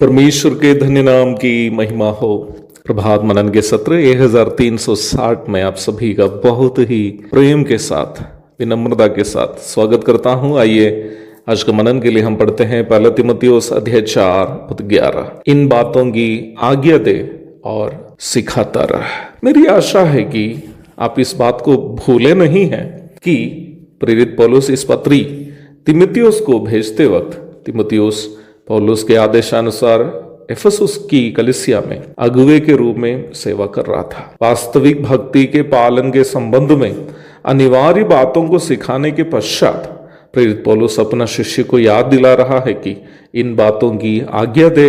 परमेश्वर के धन्य नाम की महिमा हो। प्रभात मनन के सत्र 1360 में आप सभी का बहुत ही प्रेम के साथ, विनम्रता के साथ स्वागत करता हूं। आइए आज का मनन के लिए हम पढ़ते हैं पहला तीमुथियुस अध्याय 4 पद 11। इन बातों की आज्ञा दे और सिखाता रह। मेरी आशा है कि आप इस बात को भूले नहीं हैं कि प्रेरित पौलुस इस पत्री तीमुथियुस को भेजते वक्त तीमुथियुस पौलुस के आदेशानुसार एफेसुस की कलीसिया में अगुवे के रूप में सेवा कर रहा था। वास्तविक भक्ति के पालन के संबंध में अनिवार्य बातों को सिखाने के पश्चात प्रेरित पौलुस अपना शिष्य को याद दिला रहा है कि इन बातों की आज्ञा दे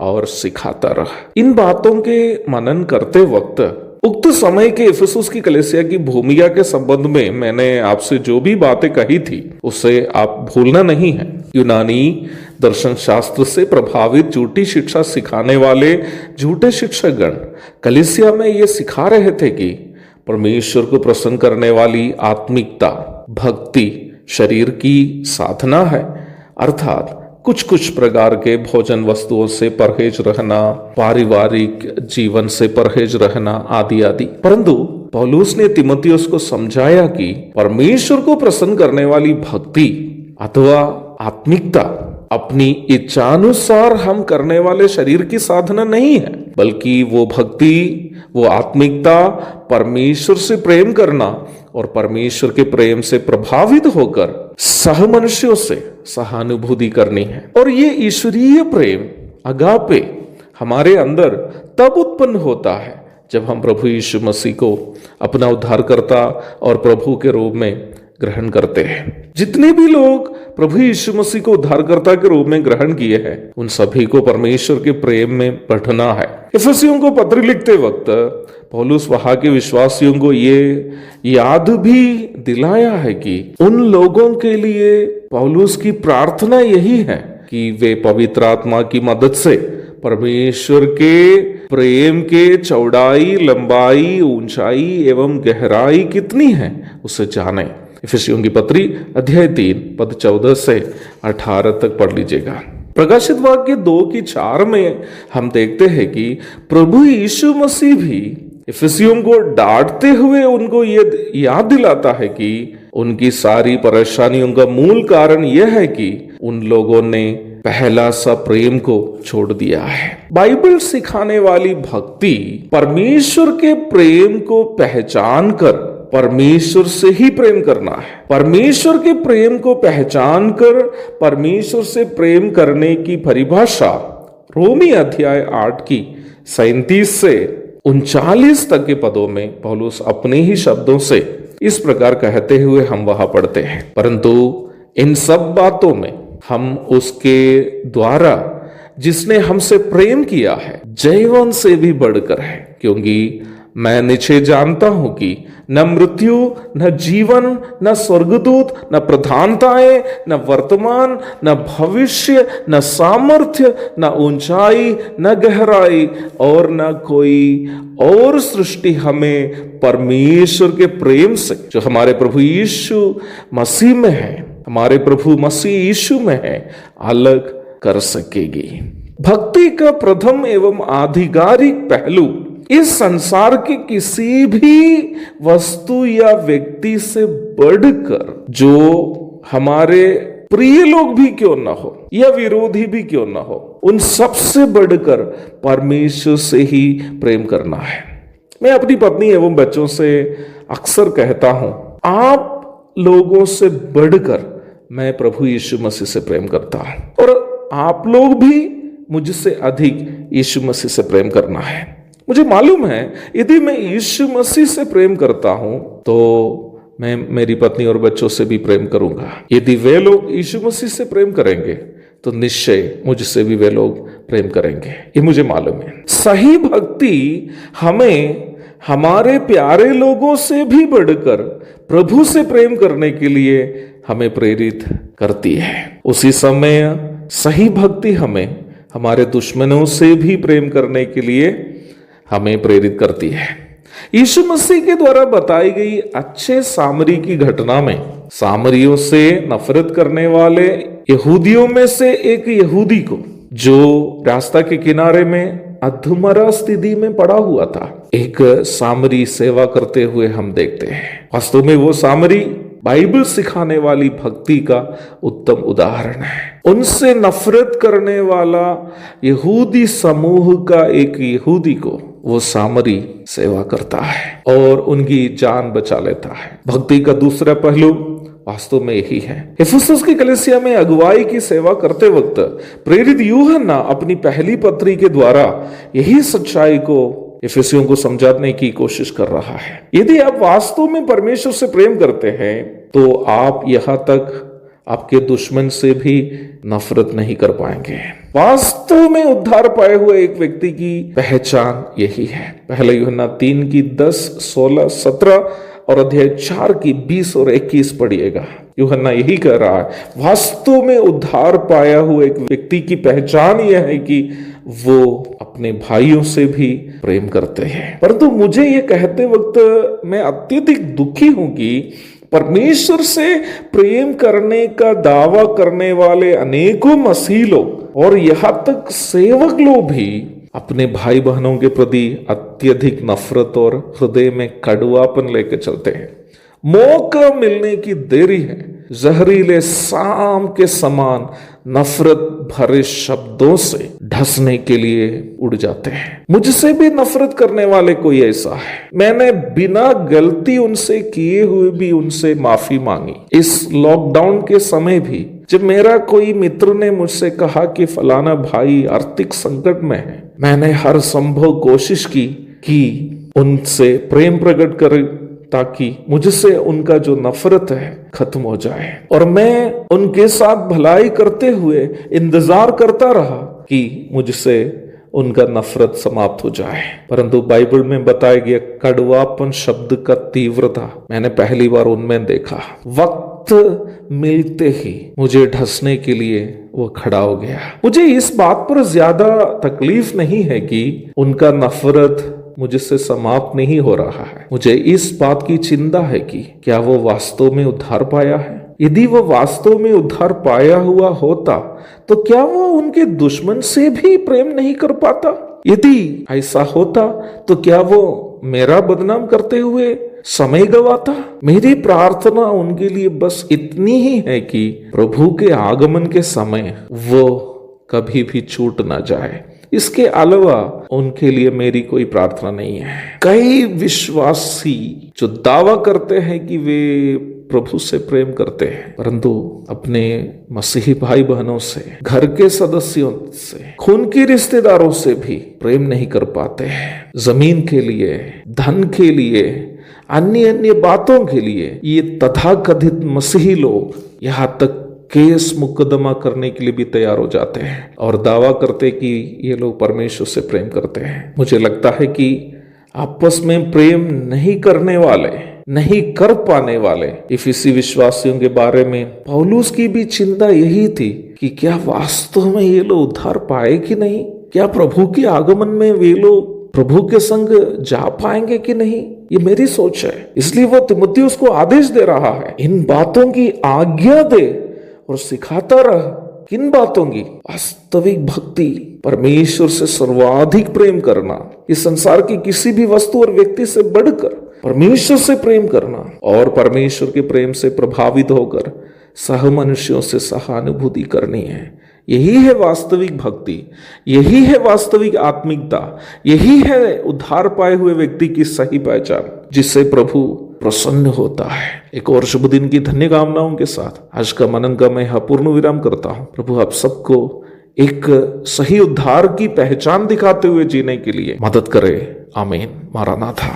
और सिखाता रहा। इन बातों के मनन करते वक्त उक्त समय के एफेसुस की कलीसिया की भूमिका के संबंध में मैंने आपसे जो भी बातें कही थी उसे आप भूलना नहीं है। यूनानी दर्शन शास्त्र से प्रभावित झूठी शिक्षा सिखाने वाले झूठे शिक्षकगण कलीसिया में ये सिखा रहे थे कि परमेश्वर को प्रसन्न करने वाली आत्मिकता भक्ति शरीर की साधना है, अर्थात कुछ कुछ प्रकार के भोजन वस्तुओं से परहेज रहना, पारिवारिक जीवन से परहेज रहना आदि आदि। परंतु पौलुस ने तीमुथियुस को समझाया कि परमेश्वर को प्रसन्न करने वाली भक्ति अथवा आत्मिकता अपनी इच्छानुसार हम करने वाले शरीर की साधना नहीं है, बल्कि वो भक्ति, वो आत्मिकता परमेश्वर से प्रेम करना और परमेश्वर के प्रेम से प्रभावित होकर सह मनुष्यों से सहानुभूति करनी है। और ये ईश्वरीय प्रेम अगापे हमारे अंदर तब उत्पन्न होता है जब हम प्रभु यीशु मसीह को अपना उद्धारकर्ता और प्रभु के रूप में ग्रहण करते हैं। जितने भी लोग प्रभु यीशु मसीह को उद्धारकर्ता के रूप में ग्रहण किए हैं उन सभी को परमेश्वर के प्रेम में बढ़ना है। इफिसियों को पत्र लिखते वक्त पौलुस वहां के विश्वासियों को ये याद भी दिलाया है कि उन लोगों के लिए पौलुस की प्रार्थना यही है कि वे पवित्र आत्मा की मदद से परमेश्वर के प्रेम के चौड़ाई, लंबाई, ऊंचाई एवं गहराई कितनी है उसे जाने। इफिसियों की पत्री अध्याय 3 पद 14 से 18 तक पढ़ लीजिएगा। प्रकाशित वाक्य 2:4 में हम देखते हैं कि प्रभु यीशु मसीह भी इफिसियों को डांटते हुए उनको ये याद दिलाता है कि उनकी सारी परेशानियों का मूल कारण यह है कि उन लोगों ने पहला सा प्रेम को छोड़ दिया है। बाइबल सिखाने वाली भक्ति परमेश्वर के प्रेम को पहचान कर परमेश्वर से ही प्रेम करना है। परमेश्वर के प्रेम को पहचान कर परमेश्वर से प्रेम करने की परिभाषा रोमी अध्याय 8 की 37 से 39 तक के पदों में पौलुस अपने ही शब्दों से इस प्रकार कहते हुए हम वहां पढ़ते हैं। परंतु इन सब बातों में हम उसके द्वारा जिसने हमसे प्रेम किया है जीवन से भी बढ़कर है, क्योंकि मैं निश्चय जानता हूं कि न मृत्यु, न जीवन, न स्वर्गदूत, न प्रधानताएं, न वर्तमान, न भविष्य, न सामर्थ्य, न ऊंचाई, न गहराई और न कोई और सृष्टि हमें परमेश्वर के प्रेम से जो हमारे प्रभु यीशु मसीह में है, हमारे प्रभु मसीह यीशु में है, अलग कर सकेगी। भक्ति का प्रथम एवं आधिकारिक पहलू इस संसार के किसी भी वस्तु या व्यक्ति से बढ़कर, जो हमारे प्रिय लोग भी क्यों ना हो या विरोधी भी क्यों ना हो, उन सबसे बढ़कर परमेश्वर से ही प्रेम करना है। मैं अपनी पत्नी एवं बच्चों से अक्सर कहता हूं, आप लोगों से बढ़कर मैं प्रभु यीशु मसीह से प्रेम करता हूं और आप लोग भी मुझसे अधिक यीशु मसीह से प्रेम करना है। मुझे मालूम है यदि मैं यीशु मसीह से प्रेम करता हूं तो मैं मेरी पत्नी और बच्चों से भी प्रेम करूंगा। यदि वे लोग यीशु मसीह से प्रेम करेंगे तो निश्चय मुझसे भी वे लोग प्रेम करेंगे, ये मुझे मालूम है। सही भक्ति हमें हमारे प्यारे लोगों से भी बढ़कर प्रभु से प्रेम करने के लिए हमें प्रेरित करती है। उसी समय सही भक्ति हमें हमारे दुश्मनों से भी प्रेम करने के लिए हमें प्रेरित करती है। यीशु मसीह के द्वारा बताई गई अच्छे सामरी की घटना में सामरियों से नफरत करने वाले यहूदियों में से एक यहूदी को जो रास्ता के किनारे में अधमरा स्थिति में पड़ा हुआ था, एक सामरी सेवा करते हुए हम देखते हैं। वास्तव में वो सामरी बाइबल सिखाने वाली भक्ति का उत्तम उदाहरण है। उनसे नफरत करने वाला यहूदी समूह का एक यहूदी को वो सामरी सेवा करता है और उनकी जान बचा लेता है। भक्ति का दूसरा पहलू वास्तव में यही है। इफिसुस की कलीसिया में अगुवाई की सेवा करते वक्त प्रेरित यूहन्ना अपनी पहली पत्री के द्वारा यही सच्चाई को इफिसियों को समझाने की कोशिश कर रहा है। यदि आप वास्तव में परमेश्वर से प्रेम करते हैं तो आप यहाँ तक आपके दुश्मन से भी नफरत नहीं कर पाएंगे। वास्तव में उद्धार पाए हुए एक व्यक्ति की पहचान यही है। पहले यूहन्ना 3 की 10, 16, 17 और अध्याय 4 की 20 और 21 पढ़िएगा। यूहन्ना यही कह रहा है, वास्तव में उद्धार पाया हुआ एक व्यक्ति की पहचान यह है कि वो अपने भाइयों से भी प्रेम करते हैं। परंतु मुझे ये कहते वक्त मैं अत्यधिक दुखी हूं कि परमेश्वर से प्रेम करने का दावा करने वाले अनेकों मसीह लोग और यहां तक सेवक लोग भी अपने भाई बहनों के प्रति अत्यधिक नफरत और हृदय में कड़वापन लेकर चलते हैं। मौका मिलने की देरी है, जहरीले शाम के समान नफरत भरे शब्दों से ढसने के लिए उड़ जाते हैं। मुझसे भी नफरत करने वाले कोई ऐसा है। मैंने बिना गलती उनसे किए हुए भी उनसे माफी मांगी। इस लॉकडाउन के समय भी जब मेरा कोई मित्र ने मुझसे कहा कि फलाना भाई आर्थिक संकट में है, मैंने हर संभव कोशिश की कि उनसे प्रेम प्रकट कर ताकि मुझसे उनका जो नफरत है खत्म हो जाए। और मैं उनके साथ भलाई करते हुए इंतजार करता रहा कि मुझसे उनका नफरत समाप्त हो जाए। परंतु बाइबल में बताया गया कड़वापन शब्द का तीव्रता मैंने पहली बार उनमें देखा। वक्त मिलते ही मुझे ढसने के लिए वो खड़ा हो गया। मुझे इस बात पर ज्यादा तकलीफ नहीं है कि उनका नफरत मुझसे समाप्त नहीं हो रहा है। मुझे इस बात की चिंता है कि क्या वो वास्तव में उद्धार पाया है। यदि वो वास्तव में उद्धार पाया हुआ होता तो क्या वो उनके दुश्मन से भी प्रेम नहीं कर पाता। यदि ऐसा होता तो क्या वो मेरा बदनाम करते हुए समय गवाता। मेरी प्रार्थना उनके लिए बस इतनी ही है कि प्रभु के आगमन के समय वो कभी भी छूट ना जाए। इसके अलावा उनके लिए मेरी कोई प्रार्थना नहीं है। कई विश्वासी जो दावा करते हैं कि वे प्रभु से प्रेम करते हैं, परंतु अपने मसीही भाई बहनों से, घर के सदस्यों से, खून के रिश्तेदारों से भी प्रेम नहीं कर पाते हैं। जमीन के लिए, धन के लिए, अन्य अन्य बातों के लिए ये तथाकथित मसीही लोग यहाँ तक केस मुकदमा करने के लिए भी तैयार हो जाते हैं और दावा करते कि ये लोग परमेश्वर से प्रेम करते हैं। मुझे लगता है कि आपस में प्रेम नहीं करने वाले, नहीं कर पाने वाले इफिसी विश्वासियों के बारे में पौलुस की भी चिंता यही थी कि क्या वास्तव में ये लोग उद्धार पाए कि नहीं। क्या प्रभु के आगमन में वे लोग प्रभु के संग जा पाएंगे कि नहीं। ये मेरी सोच है। इसलिए वो तीमुथियुस को आदेश दे रहा है, इन बातों की आज्ञा दे और सिखाता रह। किन बातों की? वास्तविक भक्ति, परमेश्वर से सर्वाधिक प्रेम करना, इस संसार की किसी भी वस्तु और व्यक्ति से बढ़कर परमेश्वर से प्रेम करना और परमेश्वर के प्रेम से प्रभावित होकर सह मनुष्यों से सहानुभूति करनी है। यही है वास्तविक भक्ति, यही है वास्तविक आत्मिकता, यही है उद्धार पाए हुए व्यक्ति की सही पहचान, जिससे प्रभु प्रसन्न होता है। एक और शुभ दिन की धन्य कामनाओं के साथ आज का मनन का मैं पूर्ण विराम करता हूं। प्रभु आप सबको एक सही उद्धार की पहचान दिखाते हुए जीने के लिए मदद करे। आमीन। मारानाथा।